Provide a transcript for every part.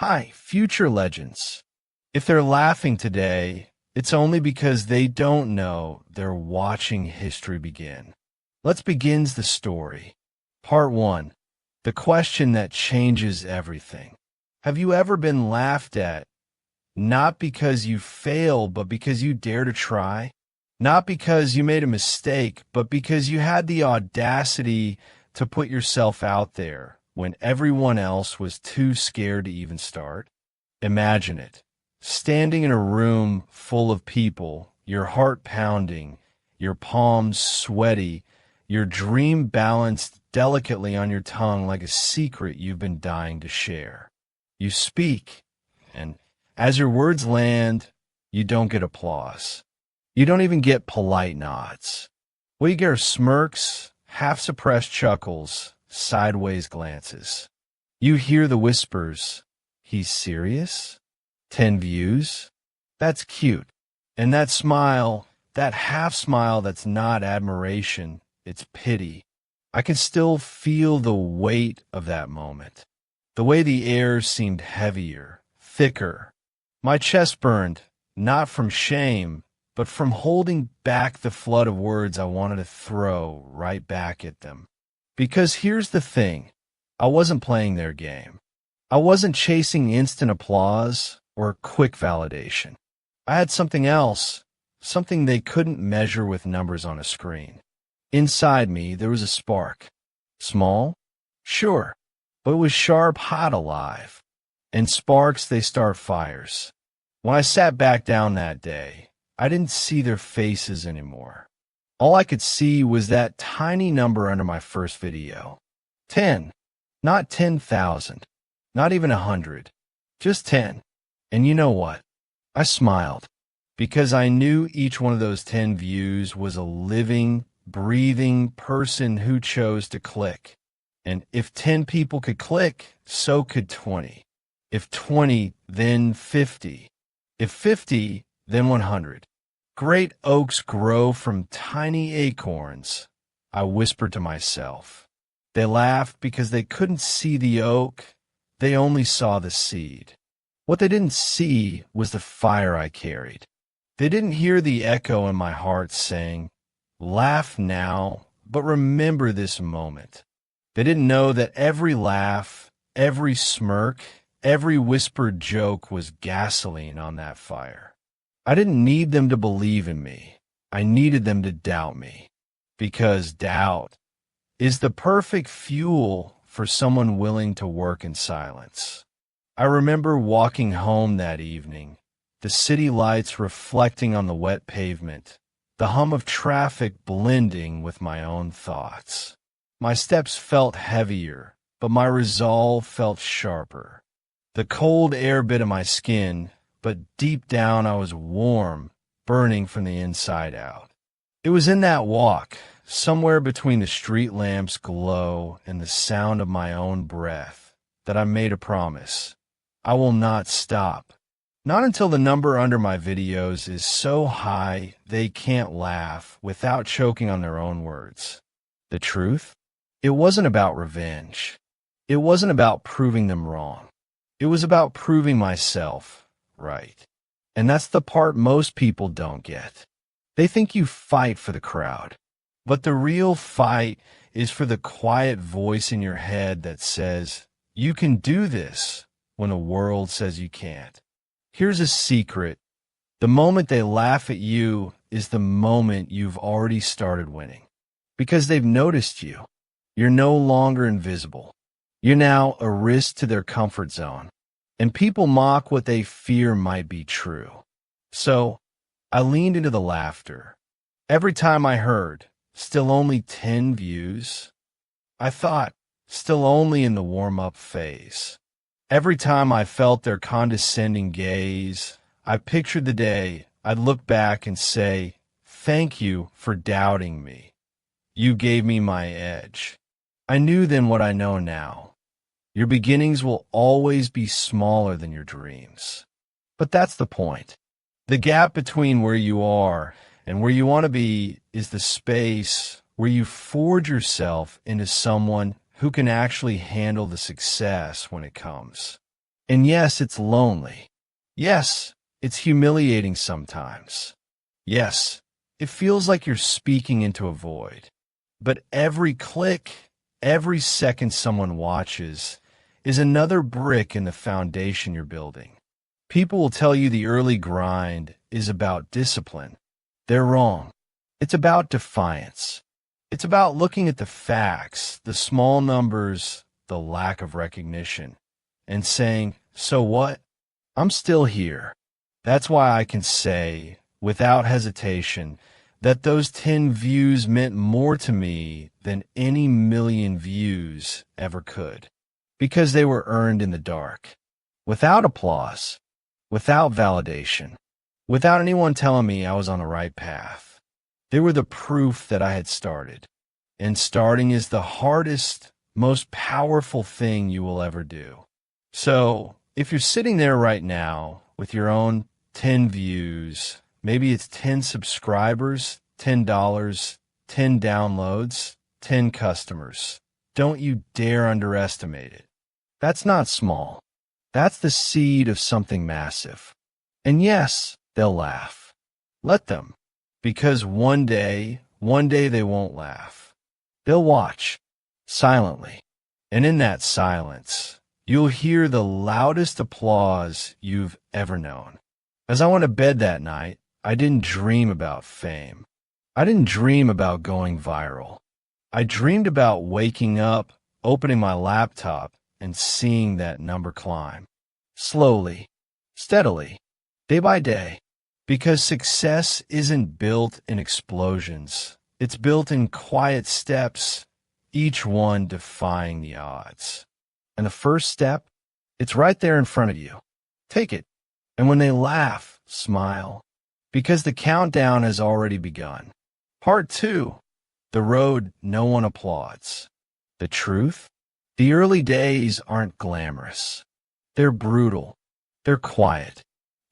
Hi, future legends. If they're laughing today, it's only because they don't know they're watching history begin. Let's begin the story. Part 1. The question that changes everything. Have you ever been laughed at, not because you failed, but because you dare to try? Not because you made a mistake, but because you had the audacity to put yourself out there when everyone else was too scared to even start? Imagine it. Standing in a room full of people, your heart pounding, your palms sweaty, your dream balanced delicately on your tongue like a secret you've been dying to share. You speak, and as your words land, you don't get applause. You don't even get polite nods. What you get are smirks, half-suppressed chuckles, sideways glances. You hear the whispers, "He's serious? 10 views? That's cute." And that smile, that half smile that's not admiration, it's pity. I can still feel the weight of that moment. The way the air seemed heavier, thicker. My chest burned, not from shame, but from holding back the flood of words I wanted to throw right back at them. Because here's the thing, I wasn't playing their game. I wasn't chasing instant applause or quick validation. I had something else, something they couldn't measure with numbers on a screen. Inside me, there was a spark. Small? Sure, but it was sharp, hot, alive. And sparks, they start fires. When I sat back down that day, I didn't see their faces anymore. All I could see was that tiny number under my first video. 10. Not 10,000. Not even 100. Just 10. And you know what? I smiled. Because I knew each one of those 10 views was a living, breathing person who chose to click. And if 10 people could click, so could 20. If 20, then 50. If 50, then 100. Great oaks grow from tiny acorns, I whispered to myself. They laughed because they couldn't see the oak, they only saw the seed. What they didn't see was the fire I carried. They didn't hear the echo in my heart saying, "Laugh now, but remember this moment." They didn't know that every laugh, every smirk, every whispered joke was gasoline on that fire. I didn't need them to believe in me. I needed them to doubt me. Because doubt is the perfect fuel for someone willing to work in silence. I remember walking home that evening, the city lights reflecting on the wet pavement, the hum of traffic blending with my own thoughts. My steps felt heavier, but my resolve felt sharper. The cold air bit at my skin, but deep down I was warm, burning from the inside out. It was in that walk, somewhere between the street lamps' glow and the sound of my own breath, that I made a promise. I will not stop. Not until the number under my videos is so high they can't laugh without choking on their own words. The truth? It wasn't about revenge. It wasn't about proving them wrong. It was about proving myself right. And that's the part most people don't get. They think you fight for the crowd. But the real fight is for the quiet voice in your head that says, "You can do this," when the world says you can't. Here's a secret. The moment they laugh at you is the moment you've already started winning. Because they've noticed you. You're no longer invisible. You're now a risk to their comfort zone. And people mock what they fear might be true. So, I leaned into the laughter. Every time I heard, "Still only 10 views," I thought, still only in the warm-up phase. Every time I felt their condescending gaze, I pictured the day I'd look back and say, "Thank you for doubting me. You gave me my edge." I knew then what I know now. Your beginnings will always be smaller than your dreams. But that's the point. The gap between where you are and where you want to be is the space where you forge yourself into someone who can actually handle the success when it comes. And yes, it's lonely. Yes, it's humiliating sometimes. Yes, it feels like you're speaking into a void. But every click, every second someone watches, is another brick in the foundation you're building. People will tell you the early grind is about discipline. They're wrong. It's about defiance. It's about looking at the facts, the small numbers, the lack of recognition, and saying, so what? I'm still here. That's why I can say, without hesitation, that those 10 views meant more to me than any million views ever could, because they were earned in the dark, without applause, without validation, without anyone telling me I was on the right path. They were the proof that I had started, and starting is the hardest, most powerful thing you will ever do. So, if you're sitting there right now with your own 10 views, maybe it's 10 subscribers, $10, 10 downloads, 10 customers. Don't you dare underestimate it. That's not small. That's the seed of something massive. And yes, they'll laugh. Let them. Because one day they won't laugh. They'll watch, silently. And in that silence, you'll hear the loudest applause you've ever known. As I went to bed that night, I didn't dream about fame. I didn't dream about going viral. I dreamed about waking up, opening my laptop, and seeing that number climb. Slowly, steadily, day by day. Because success isn't built in explosions. It's built in quiet steps, each one defying the odds. And the first step, it's right there in front of you. Take it. And when they laugh, smile. Because the countdown has already begun. Part 2. The road no one applauds. The truth? The early days aren't glamorous. They're brutal. They're quiet.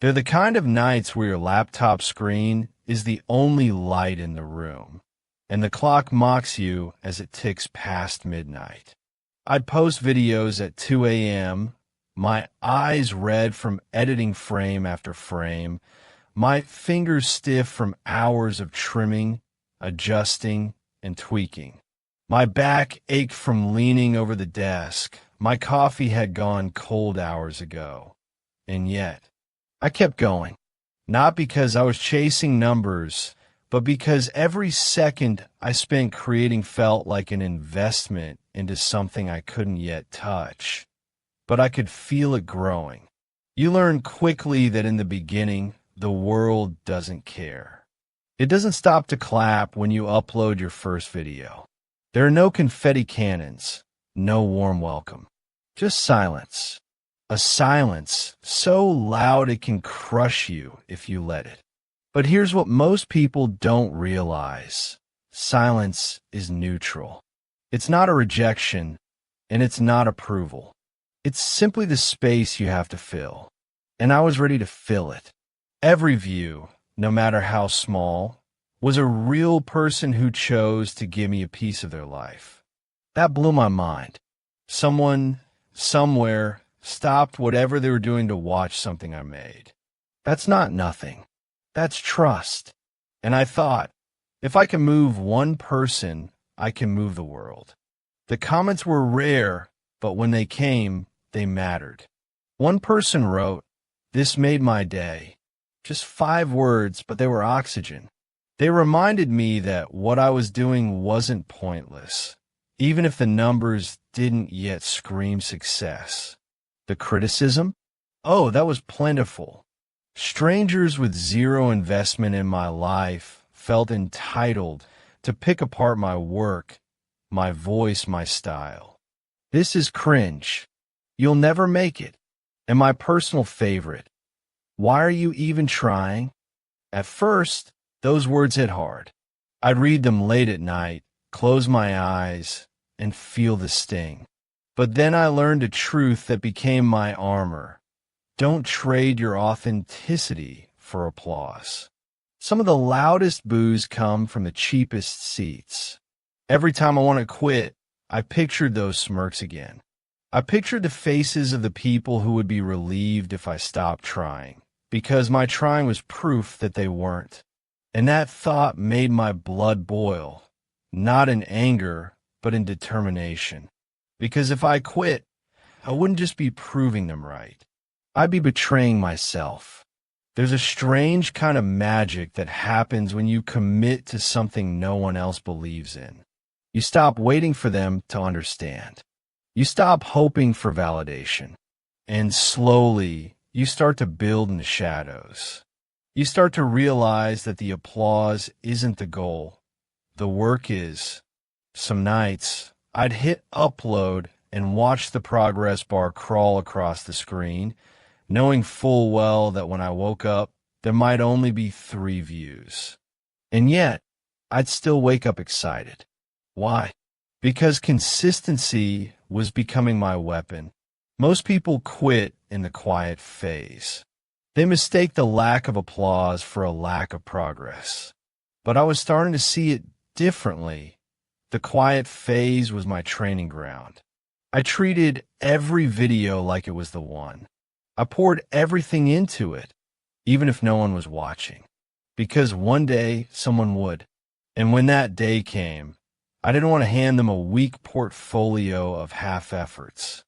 They're the kind of nights where your laptop screen is the only light in the room, and the clock mocks you as it ticks past midnight. I'd post videos at 2 a.m., my eyes red from editing frame after frame, my fingers stiff from hours of trimming, adjusting, and tweaking. My back ached from leaning over the desk. My coffee had gone cold hours ago. And yet, I kept going. Not because I was chasing numbers, but because every second I spent creating felt like an investment into something I couldn't yet touch. But I could feel it growing. You learn quickly that in the beginning, the world doesn't care. It doesn't stop to clap when you upload your first video. There are no confetti cannons, no warm welcome, just silence. A silence so loud it can crush you if you let it. But here's what most people don't realize. Silence is neutral. It's not a rejection, and it's not approval. It's simply the space you have to fill. And I was ready to fill it. Every view, no matter how small, was a real person who chose to give me a piece of their life. That blew my mind. Someone, somewhere, stopped whatever they were doing to watch something I made. That's not nothing. That's trust. And I thought, if I can move one person, I can move the world. The comments were rare, but when they came, they mattered. One person wrote, "This made my day." Just 5 words, but they were oxygen. They reminded me that what I was doing wasn't pointless, even if the numbers didn't yet scream success. The criticism? Oh, that was plentiful. Strangers with zero investment in my life felt entitled to pick apart my work, my voice, my style. This is cringe. You'll never make it. And my personal favorite, why are you even trying? At first, those words hit hard. I'd read them late at night, close my eyes, and feel the sting. But then I learned a truth that became my armor. Don't trade your authenticity for applause. Some of the loudest boos come from the cheapest seats. Every time I want to quit, I pictured those smirks again. I pictured the faces of the people who would be relieved if I stopped trying, because my trying was proof that they weren't. And that thought made my blood boil, not in anger, but in determination. Because if I quit, I wouldn't just be proving them right. I'd be betraying myself. There's a strange kind of magic that happens when you commit to something no one else believes in. You stop waiting for them to understand. You stop hoping for validation. And slowly, you start to build in the shadows. You start to realize that the applause isn't the goal. The work is. Some nights, I'd hit upload and watch the progress bar crawl across the screen, knowing full well that when I woke up, there might only be 3 views. And yet, I'd still wake up excited. Why? Because consistency was becoming my weapon. Most people quit in the quiet phase. They mistake the lack of applause for a lack of progress. But I was starting to see it differently. The quiet phase was my training ground. I treated every video like it was the one. I poured everything into it, even if no one was watching, because one day someone would. And when that day came, I didn't want to hand them a weak portfolio of half-efforts.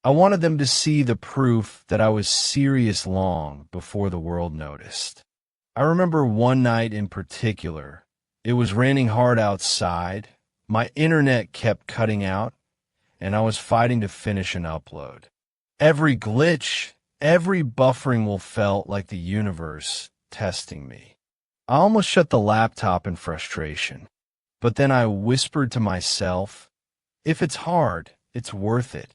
I wanted them to see the proof that I was serious long before the world noticed. I remember one night in particular. It was raining hard outside, my internet kept cutting out, and I was fighting to finish an upload. Every glitch, every buffering will felt like the universe testing me. I almost shut the laptop in frustration, but then I whispered to myself, if it's hard, it's worth it.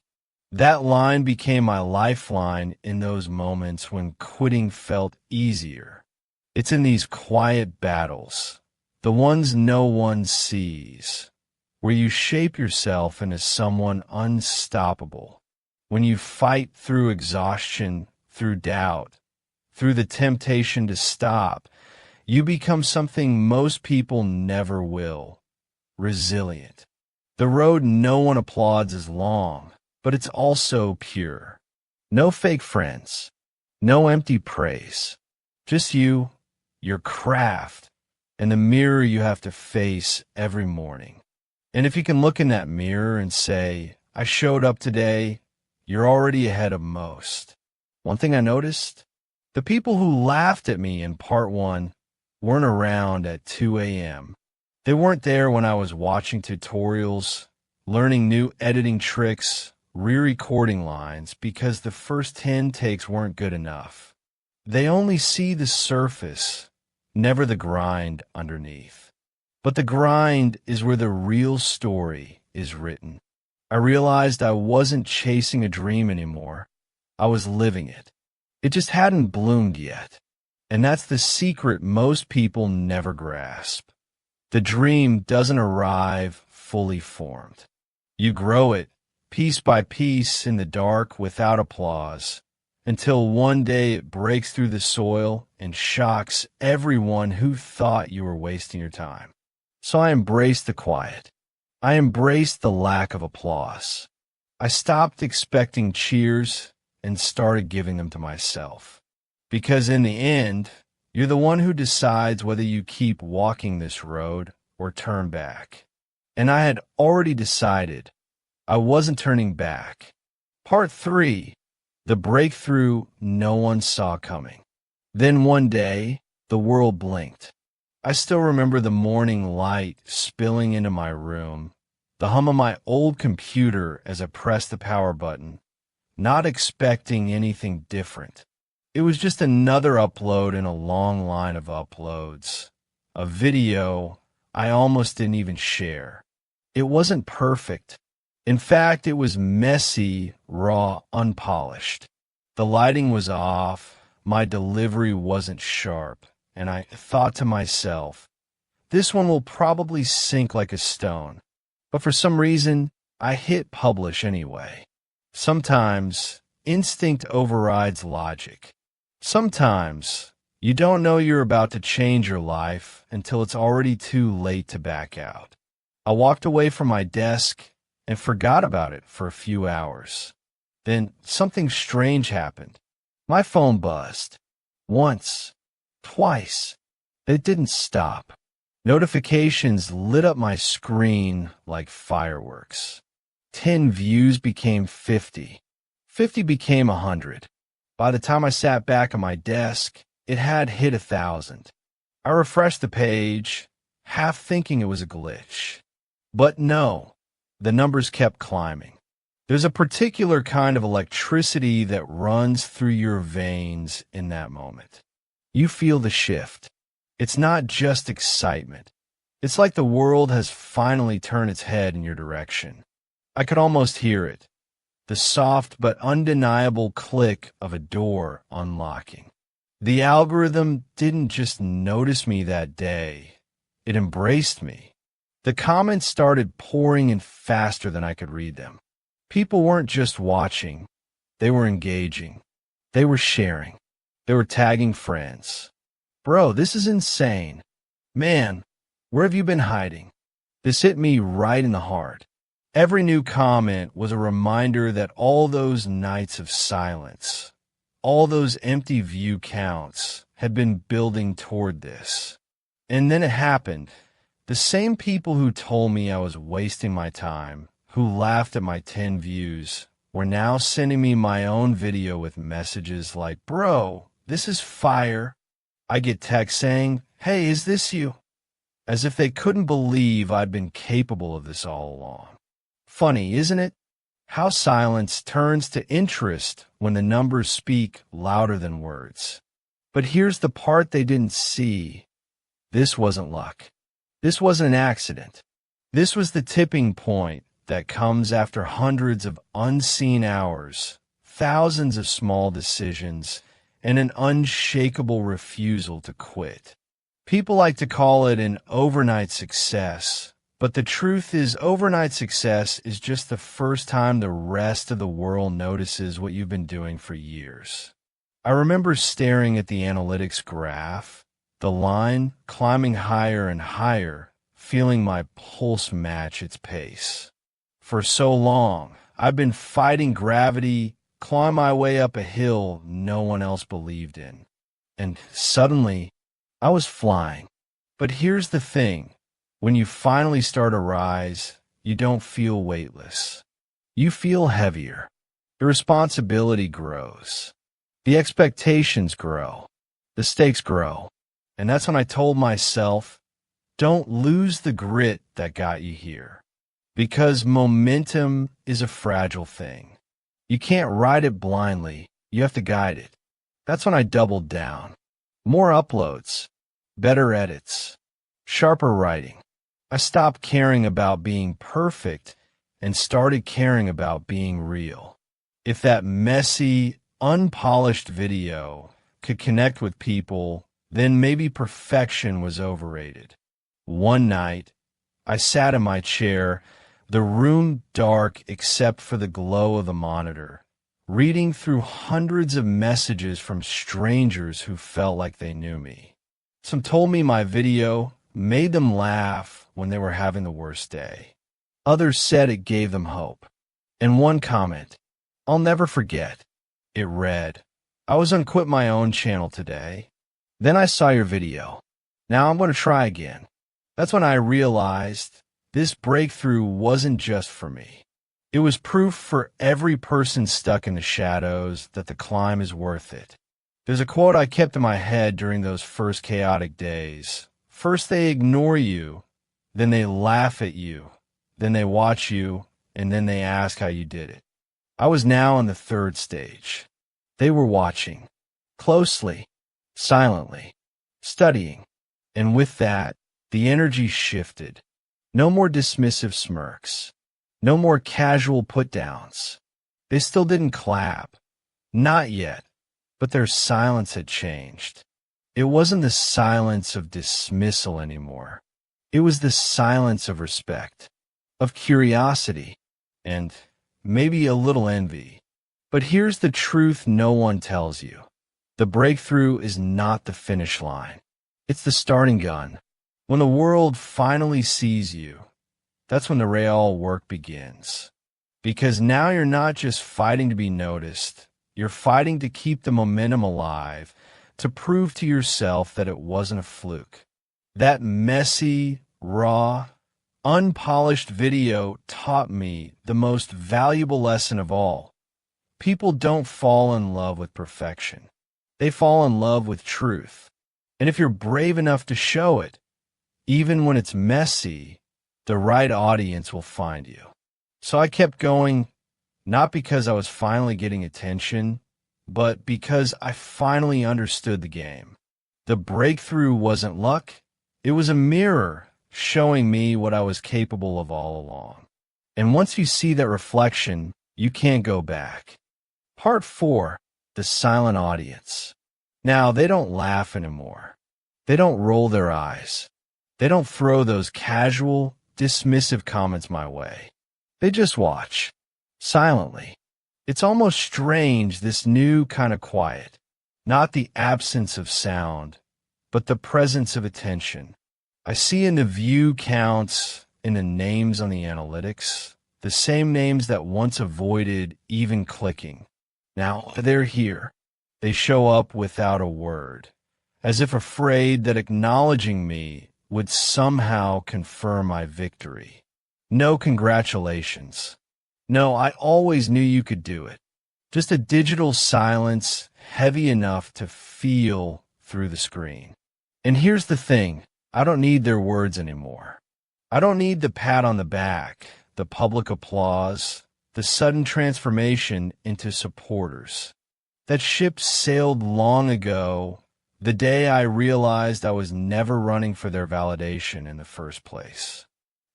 That line became my lifeline in those moments when quitting felt easier. It's in these quiet battles, the ones no one sees, where you shape yourself into someone unstoppable. When you fight through exhaustion, through doubt, through the temptation to stop, you become something most people never will. Resilient. The road no one applauds is long, but it's also pure. No fake friends. No empty praise. Just you, your craft, and the mirror you have to face every morning. And if you can look in that mirror and say, I showed up today, you're already ahead of most. One thing I noticed, the people who laughed at me in part 1 weren't around at 2 a.m. They weren't there when I was watching tutorials, learning new editing tricks, re-recording lines because the first 10 takes weren't good enough. They only see the surface, never the grind underneath. But the grind is where the real story is written. I realized I wasn't chasing a dream anymore. I was living it. It just hadn't bloomed yet. And that's the secret most people never grasp. The dream doesn't arrive fully formed. You grow it, piece by piece in the dark without applause, until one day it breaks through the soil and shocks everyone who thought you were wasting your time. So I embraced the quiet. I embraced the lack of applause. I stopped expecting cheers and started giving them to myself. Because in the end, you're the one who decides whether you keep walking this road or turn back. And I had already decided I wasn't turning back. Part 3, the breakthrough no one saw coming. Then one day, the world blinked. I still remember the morning light spilling into my room, the hum of my old computer as I pressed the power button, not expecting anything different. It was just another upload in a long line of uploads, a video I almost didn't even share. It wasn't perfect. In fact, it was messy, raw, unpolished. The lighting was off, my delivery wasn't sharp, and I thought to myself, this one will probably sink like a stone. But for some reason, I hit publish anyway. Sometimes, instinct overrides logic. Sometimes, you don't know you're about to change your life until it's already too late to back out. I walked away from my desk and forgot about it for a few hours. Then something strange happened. My phone buzzed. Once. Twice. It didn't stop. Notifications lit up my screen like fireworks. 10 views became 50. 50 became 100. By the time I sat back at my desk, it had hit 1,000. I refreshed the page, half thinking it was a glitch. But no, the numbers kept climbing. There's a particular kind of electricity that runs through your veins in that moment. You feel the shift. It's not just excitement. It's like the world has finally turned its head in your direction. I could almost hear it. The soft but undeniable click of a door unlocking. The algorithm didn't just notice me that day. It embraced me. The comments started pouring in faster than I could read them. People weren't just watching. They were engaging. They were sharing. They were tagging friends. Bro, this is insane. Man, where have you been hiding? This hit me right in the heart. Every new comment was a reminder that all those nights of silence, all those empty view counts had been building toward this. And then it happened. The same people who told me I was wasting my time, who laughed at my 10 views, were now sending me my own video with messages like, "Bro, this is fire." I get texts saying, "Hey, is this you?" As if they couldn't believe I'd been capable of this all along. Funny, isn't it? How silence turns to interest when the numbers speak louder than words. But here's the part they didn't see. This wasn't luck. This wasn't an accident. This was the tipping point that comes after hundreds of unseen hours, thousands of small decisions, and an unshakable refusal to quit. People like to call it an overnight success, but the truth is overnight success is just the first time the rest of the world notices what you've been doing for years. I remember staring at the analytics graph, the line climbing higher and higher, feeling my pulse match its pace. For so long, I've been fighting gravity, clawing my way up a hill no one else believed in. And suddenly, I was flying. But here's the thing. When you finally start a rise, you don't feel weightless. You feel heavier. The responsibility grows. The expectations grow. The stakes grow. And that's when I told myself, don't lose the grit that got you here. Because momentum is a fragile thing. You can't ride it blindly. You have to guide it. That's when I doubled down. More uploads. Better edits. Sharper writing. I stopped caring about being perfect and started caring about being real. If that messy, unpolished video could connect with people, then maybe perfection was overrated. One night, I sat in my chair, the room dark except for the glow of the monitor, reading through hundreds of messages from strangers who felt like they knew me. Some told me my video made them laugh when they were having the worst day. Others said it gave them hope. And one comment, I'll never forget. It read, I was unquit my own channel today. Then I saw your video. Now I'm going to try again. That's when I realized this breakthrough wasn't just for me. It was proof for every person stuck in the shadows that the climb is worth it. There's a quote I kept in my head during those first chaotic days. First they ignore you, then they laugh at you, then they watch you, and then they ask how you did it. I was now in the third stage. They were watching, closely, silently, studying, and with that, the energy shifted. No more dismissive smirks. No more casual put-downs. They still didn't clap. Not yet. But their silence had changed. It wasn't the silence of dismissal anymore. It was the silence of respect, of curiosity, and maybe a little envy. But here's the truth no one tells you. The breakthrough is not the finish line. It's the starting gun. When the world finally sees you, that's when the real work begins. Because now you're not just fighting to be noticed, you're fighting to keep the momentum alive, to prove to yourself that it wasn't a fluke. That messy, raw, unpolished video taught me the most valuable lesson of all. People don't fall in love with perfection. They fall in love with truth. And if you're brave enough to show it, even when it's messy, the right audience will find you. So I kept going, not because I was finally getting attention, but because I finally understood the game. The breakthrough wasn't luck. It was a mirror showing me what I was capable of all along. And once you see that reflection, you can't go back. Part 4, the silent audience. Now, they don't laugh anymore. They don't roll their eyes. They don't throw those casual, dismissive comments my way. They just watch, silently. It's almost strange, this new kind of quiet. Not the absence of sound, but the presence of attention. I see in the view counts, in the names on the analytics, the same names that once avoided even clicking. Now they're here. They show up without a word, as if afraid that acknowledging me would somehow confirm my victory. No congratulations. No, I always knew you could do it. Just a digital silence heavy enough to feel through the screen. And here's the thing, I don't need their words anymore. I don't need the pat on the back, the public applause, the sudden transformation into supporters. That ship sailed long ago, the day I realized I was never running for their validation in the first place.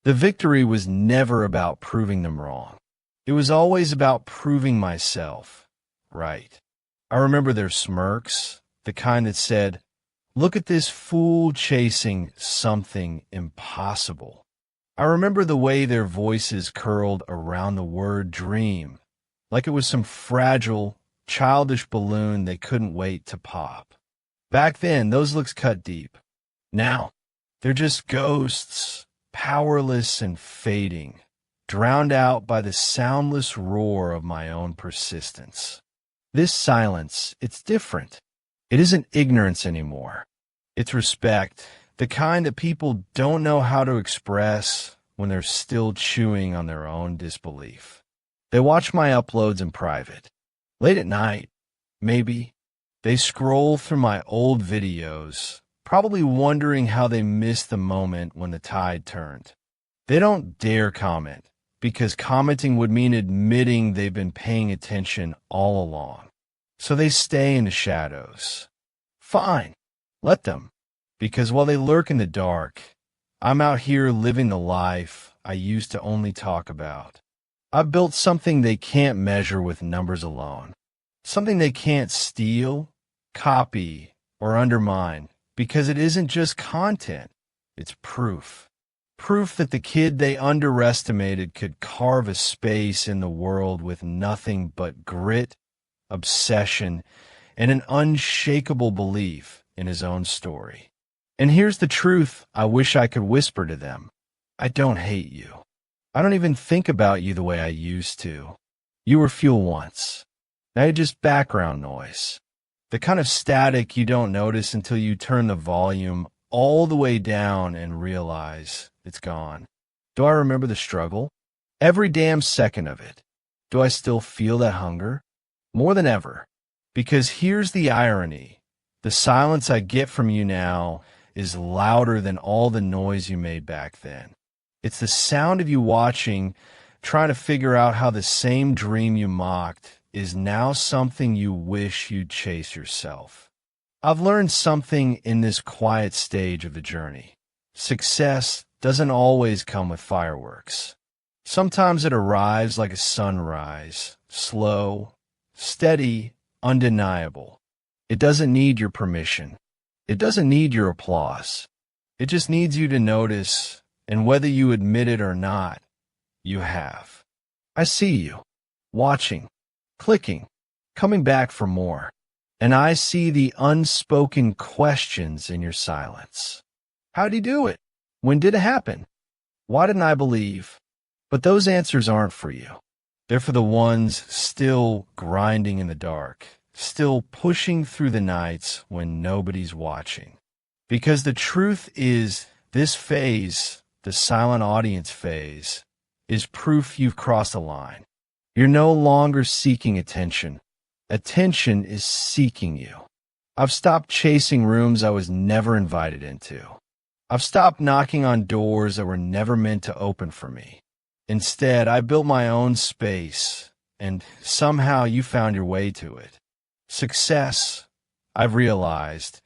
The victory was never about proving them wrong. It was always about proving myself right. I remember their smirks, the kind that said, "Look at this fool chasing something impossible." I remember the way their voices curled around the word dream, like it was some fragile, childish balloon they couldn't wait to pop. Back then, those looks cut deep. Now, they're just ghosts, powerless and fading, drowned out by the soundless roar of my own persistence. This silence, it's different. It isn't ignorance anymore. It's respect, the kind that people don't know how to express when they're still chewing on their own disbelief. They watch my uploads in private. Late at night, maybe. They scroll through my old videos, probably wondering how they missed the moment when the tide turned. They don't dare comment, because commenting would mean admitting they've been paying attention all along. So they stay in the shadows. Fine, let them. Because while they lurk in the dark, I'm out here living the life I used to only talk about. I've built something they can't measure with numbers alone. Something they can't steal, copy, or undermine. Because it isn't just content, it's proof. Proof that the kid they underestimated could carve a space in the world with nothing but grit, obsession, and an unshakable belief in his own story. And here's the truth I wish I could whisper to them. I don't hate you. I don't even think about you the way I used to. You were fuel once. Now you're just background noise. The kind of static you don't notice until you turn the volume all the way down and realize it's gone. Do I remember the struggle? Every damn second of it. Do I still feel that hunger? More than ever. Because here's the irony. The silence I get from you now is louder than all the noise you made back then. It's the sound of you watching, trying to figure out how the same dream you mocked is now something you wish you'd chase yourself. I've learned something in this quiet stage of the journey. Success doesn't always come with fireworks. Sometimes it arrives like a sunrise, slow, steady, undeniable. It doesn't need your permission. It doesn't need your applause. It just needs you to notice, and whether you admit it or not, you have. I see you, watching, clicking, coming back for more. And I see the unspoken questions in your silence. How'd he do it? When did it happen? Why didn't I believe? But those answers aren't for you. They're for the ones still grinding in the dark, still pushing through the nights when nobody's watching. Because the truth is, this phase, the silent audience phase, is proof you've crossed a line. You're no longer seeking attention. Attention is seeking you. I've stopped chasing rooms I was never invited into. I've stopped knocking on doors that were never meant to open for me. Instead, I built my own space, and somehow you found your way to it. Success, I've realized,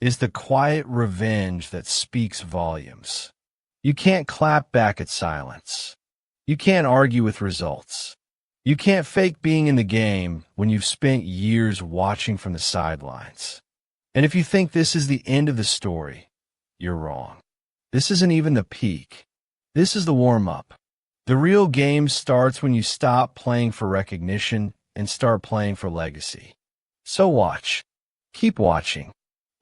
is the quiet revenge that speaks volumes. You can't clap back at silence. You can't argue with results. You can't fake being in the game when you've spent years watching from the sidelines. And if you think this is the end of the story, you're wrong. This isn't even the peak. This is the warm-up. The real game starts when you stop playing for recognition and start playing for legacy. So watch. Keep watching.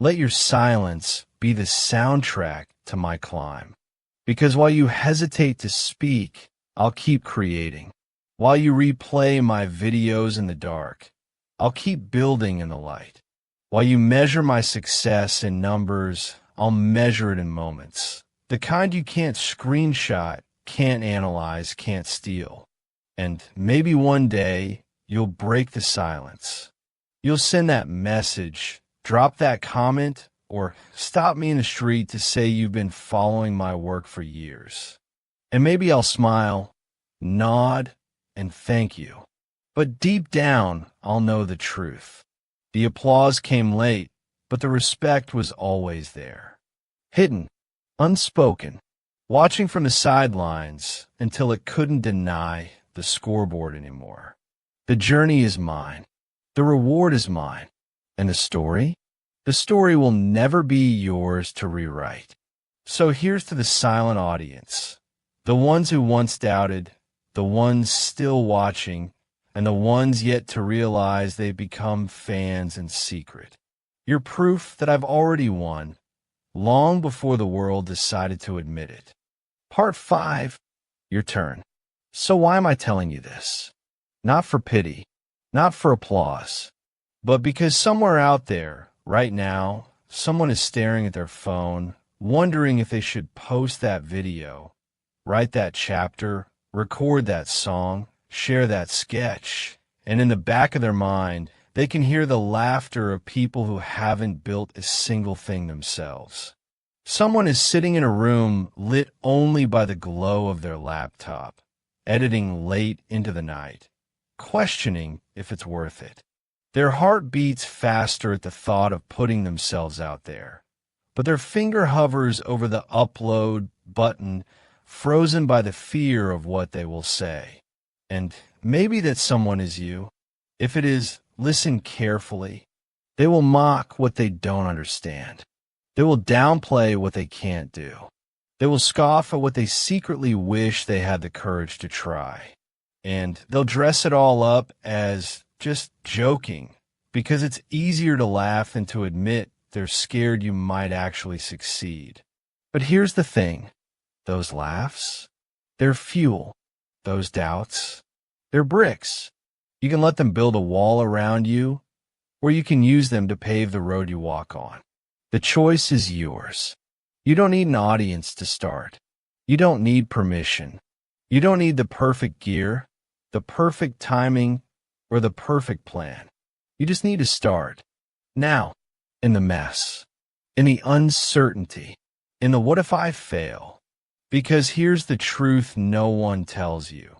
Let your silence be the soundtrack to my climb. Because while you hesitate to speak, I'll keep creating. While you replay my videos in the dark, I'll keep building in the light. While you measure my success in numbers, I'll measure it in moments. The kind you can't screenshot, can't analyze, can't steal. And maybe one day, you'll break the silence. You'll send that message, drop that comment, or stop me in the street to say you've been following my work for years. And maybe I'll smile, nod, and thank you. But deep down, I'll know the truth. The applause came late, but the respect was always there. Hidden, unspoken, watching from the sidelines until it couldn't deny the scoreboard anymore. The journey is mine. The reward is mine. And the story? The story will never be yours to rewrite. So here's to the silent audience. The ones who once doubted, the ones still watching, and the ones yet to realize they've become fans in secret. You're proof that I've already won, long before the world decided to admit it. Part 5, your turn. So why am I telling you this? Not for pity, not for applause, but because somewhere out there, right now, someone is staring at their phone, wondering if they should post that video, write that chapter, record that song, share that sketch, and in the back of their mind, they can hear the laughter of people who haven't built a single thing themselves. Someone is sitting in a room lit only by the glow of their laptop, editing late into the night, questioning if it's worth it. Their heart beats faster at the thought of putting themselves out there, but their finger hovers over the upload button, frozen by the fear of what they will say. And maybe that someone is you. If it is, listen carefully. They will mock what they don't understand. They will downplay what they can't do. They will scoff at what they secretly wish they had the courage to try. And they'll dress it all up as just joking, because it's easier to laugh than to admit they're scared you might actually succeed. But here's the thing. Those laughs, they're fuel. Those doubts, they're bricks. You can let them build a wall around you, or you can use them to pave the road you walk on. The choice is yours. You don't need an audience to start. You don't need permission. You don't need the perfect gear, the perfect timing, or the perfect plan. You just need to start. Now, in the mess, in the uncertainty, in the what if I fail? Because here's the truth no one tells you.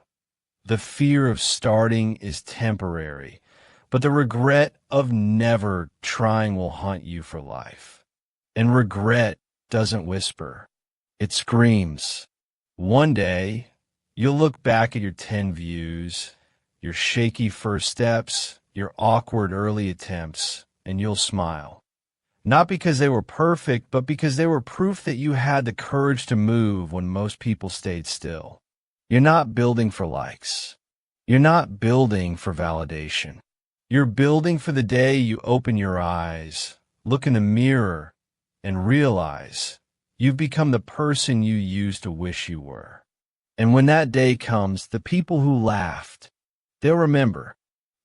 The fear of starting is temporary, but the regret of never trying will haunt you for life. And regret doesn't whisper. It screams. One day, you'll look back at your 10 views, your shaky first steps, your awkward early attempts, and you'll smile. Not because they were perfect, but because they were proof that you had the courage to move when most people stayed still. You're not building for likes. You're not building for validation. You're building for the day you open your eyes, look in the mirror, and realize you've become the person you used to wish you were. And when that day comes, the people who laughed, They'll remember.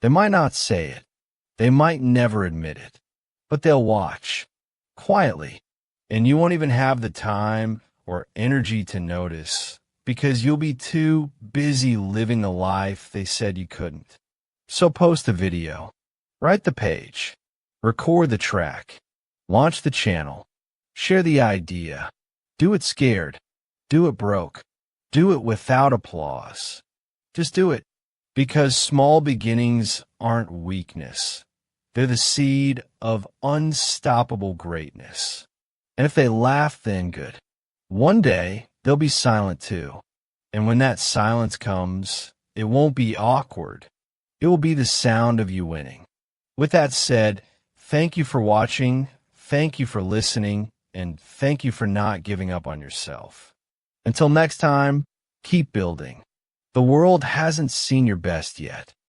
They might not say it. They might never admit it. But they'll watch. Quietly. And you won't even have the time or energy to notice because you'll be too busy living the life they said you couldn't. So post a video. Write the page. Record the track. Launch the channel. Share the idea. Do it scared. Do it broke. Do it without applause. Just do it. Because small beginnings aren't weakness. They're the seed of unstoppable greatness. And if they laugh, then good. One day, they'll be silent too. And when that silence comes, it won't be awkward. It will be the sound of you winning. With that said, thank you for watching, thank you for listening, and thank you for not giving up on yourself. Until next time, keep building. The world hasn't seen your best yet.